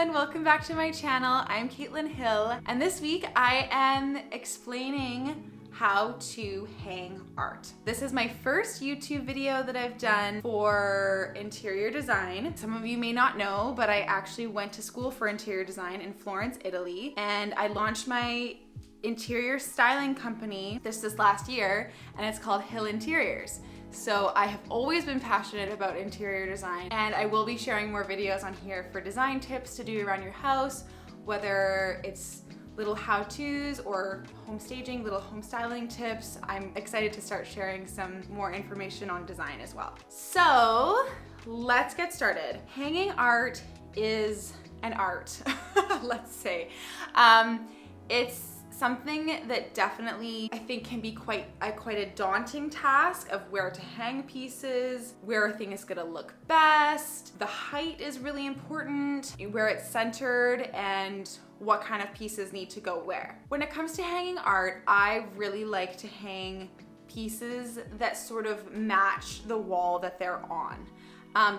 everyone, welcome back to my channel. I'm Caitlin Hill, and this week I am explaining how to hang art. This is my first YouTube video that I've done for interior design. Some of you may not know, but I actually went to school for interior design in Florence, Italy, and I launched my interior styling company this last year, and it's called Hill Interiors. So I have always been passionate about interior design, and I will be sharing more videos on here for design tips to do around your house, whether it's little how-tos or home staging, little home styling tips. I'm excited to start sharing some more information on design as well. So let's get started. Hanging art is an art, let's say. It's something that definitely I think can be quite a daunting task of where to hang pieces, where a thing is gonna look best. The height is really important, where it's centered, and what kind of pieces need to go where. When it comes to hanging art, I really like to hang pieces that sort of match the wall that they're on.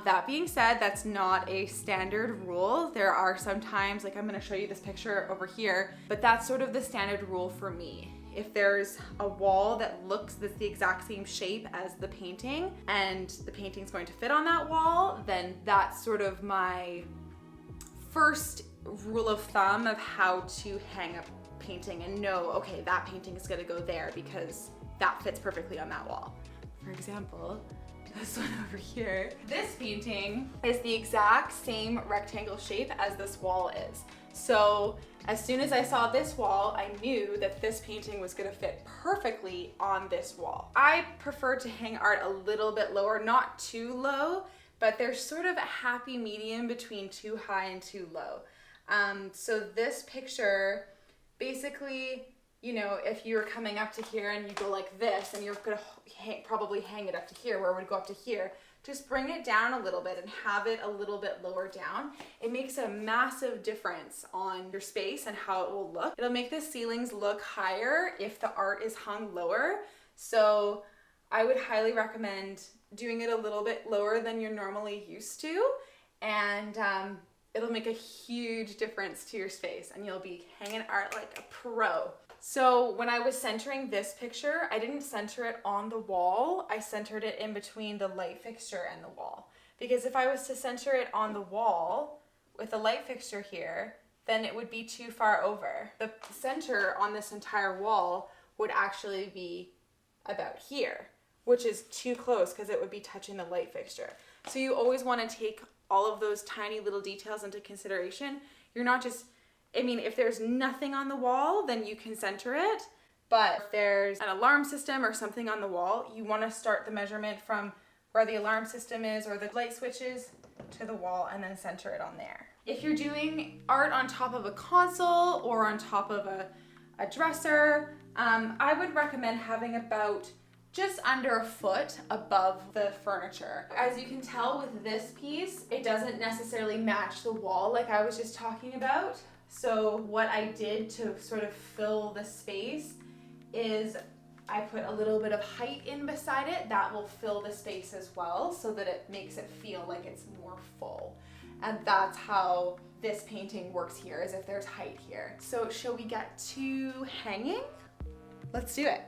That being said, that's not a standard rule. There are some times, like I'm gonna show you this picture over here, but that's sort of the standard rule for me. If there's a wall that's the exact same shape as the painting, and the painting's going to fit on that wall, then that's sort of my first rule of thumb of how to hang a painting and know, okay, that painting is gonna go there because that fits perfectly on that wall. For example, this one over here. This painting is the exact same rectangle shape as this wall is. So as soon as I saw this wall, I knew that this painting was gonna fit perfectly on this wall. I prefer to hang art a little bit lower, not too low, but there's sort of a happy medium between too high and too low. So this picture, basically, you know, if you're coming up to here and you go like this, and you're gonna probably hang it up to here, where it would go up to here, just bring it down a little bit and have it a little bit lower down. It makes a massive difference on your space and how it will look. It'll make the ceilings look higher if the art is hung lower. So I would highly recommend doing it a little bit lower than you're normally used to, and it'll make a huge difference to your space, and you'll be hanging art like a pro. So when I was centering this picture, I didn't center it on the wall. I centered it in between the light fixture and the wall. Because if I was to center it on the wall with the light fixture here, then it would be too far over. The center on this entire wall would actually be about here, which is too close because it would be touching the light fixture. So you always want to take all of those tiny little details into consideration. You're not just, I mean, if there's nothing on the wall, then you can center it. But if there's an alarm system or something on the wall, you want to start the measurement from where the alarm system is or the light switches to the wall, and then center it on there. If you're doing art on top of a console or on top of a dresser, I would recommend having about just under a foot above the furniture. As you can tell with this piece, it doesn't necessarily match the wall like I was just talking about. So what I did to sort of fill the space is I put a little bit of height in beside it. That will fill the space as well, so that it makes it feel like it's more full. And that's how this painting works here, is if there's height here. So shall we get to hanging? Let's do it.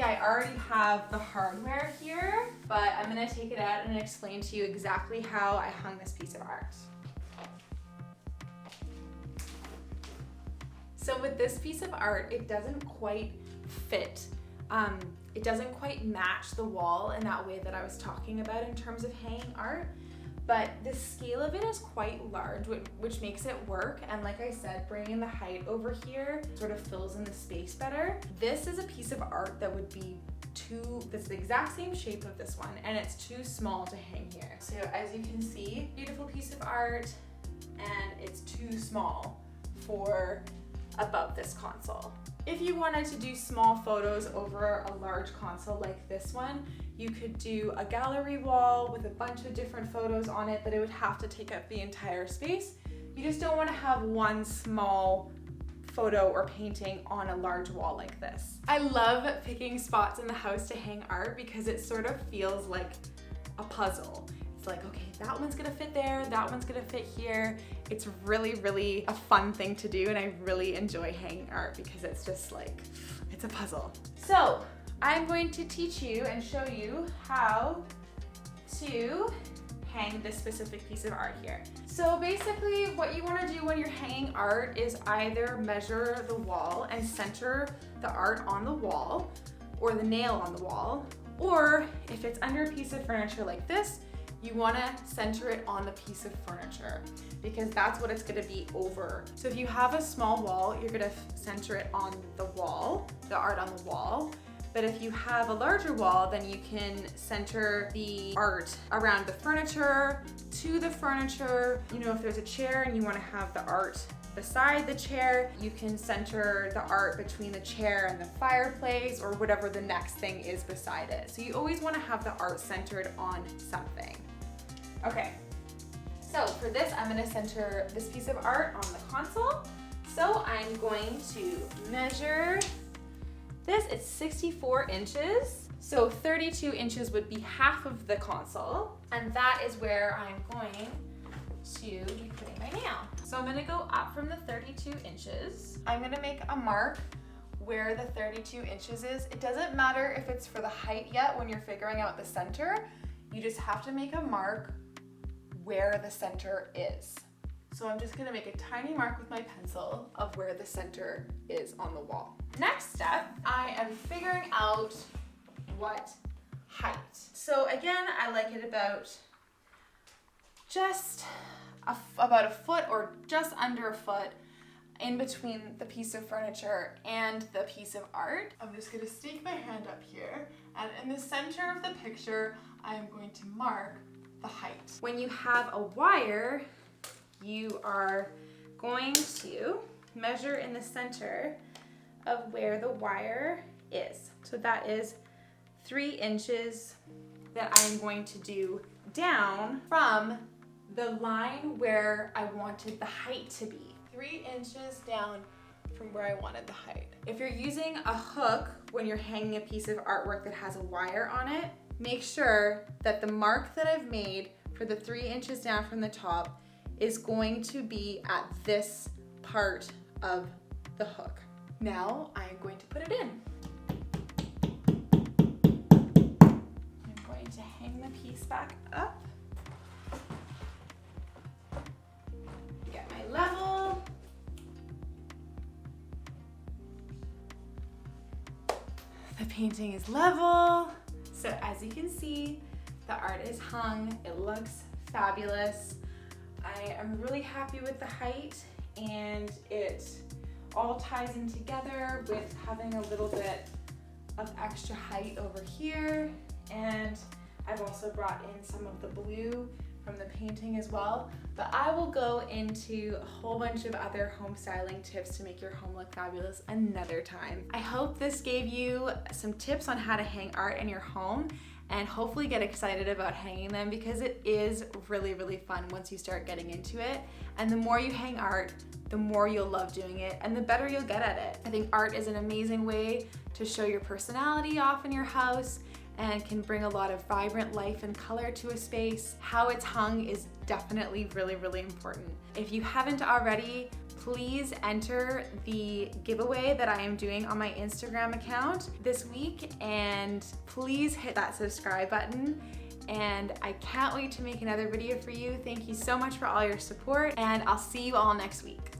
I already have the hardware here, but I'm gonna take it out and explain to you exactly how I hung this piece of art. So with this piece of art, it doesn't quite fit. It doesn't quite match the wall in that way that I was talking about in terms of hanging art, but the scale of it is quite large, which makes it work. And like I said, bringing the height over here sort of fills in the space better. This is a piece of art that would be that's the exact same shape of this one, and it's too small to hang here. So as you can see, beautiful piece of art, and it's too small for above this console. If you wanted to do small photos over a large console like this one, you could do a gallery wall with a bunch of different photos on it, but it would have to take up the entire space. You just don't want to have one small photo or painting on a large wall like this. I love picking spots in the house to hang art because it sort of feels like a puzzle. It's like, okay, that one's gonna fit there, that one's gonna fit here. It's really, really a fun thing to do, and I really enjoy hanging art because it's just like, it's a puzzle. So I'm going to teach you and show you how to hang this specific piece of art here. So basically what you want to do when you're hanging art is either measure the wall and center the art on the wall or the nail on the wall, or if it's under a piece of furniture like this, you want to center it on the piece of furniture because that's what it's going to be over. So if you have a small wall, you're going to center it on the wall, the art on the wall. But if you have a larger wall, then you can center the art around the furniture, to the furniture. You know, if there's a chair and you want to have the art beside the chair, you can center the art between the chair and the fireplace or whatever the next thing is beside it. So you always want to have the art centered on something. Okay, so for this, I'm going to center this piece of art on the console. So I'm going to measure this. It's 64 inches. So 32 inches would be half of the console. And that is where I'm going to be putting my nail. So I'm gonna go up from the 32 inches. I'm gonna make a mark where the 32 inches is. It doesn't matter if it's for the height yet when you're figuring out the center. You just have to make a mark where the center is. So I'm just gonna make a tiny mark with my pencil of where the center is on the wall. Next step, I am figuring out what height. So again, I like it about just about a foot or just under a foot in between the piece of furniture and the piece of art. I'm just gonna stick my hand up here, and in the center of the picture, I'm going to mark the height. When you have a wire, you are going to measure in the center of where the wire is. So that is 3 inches that I'm going to do down from the line where I wanted the height to be. 3 inches down from where I wanted the height. If you're using a hook when you're hanging a piece of artwork that has a wire on it, make sure that the mark that I've made for the 3 inches down from the top is going to be at this part of the hook. Now I'm going to put it in. I'm going to hang the piece back up. Get my level. The painting is level. So as you can see, the art is hung. It looks fabulous. I am really happy with the height, and it all ties in together with having a little bit of extra height over here. And I've also brought in some of the blue from the painting as well. But I will go into a whole bunch of other home styling tips to make your home look fabulous another time. I hope this gave you some tips on how to hang art in your home, and hopefully get excited about hanging them, because it is really, really fun once you start getting into it. And the more you hang art, the more you'll love doing it and the better you'll get at it. I think art is an amazing way to show your personality off in your house and can bring a lot of vibrant life and color to a space. How it's hung is definitely really, really important. If you haven't already, please enter the giveaway that I am doing on my Instagram account this week, and please hit that subscribe button. And I can't wait to make another video for you. Thank you so much for all your support, and I'll see you all next week.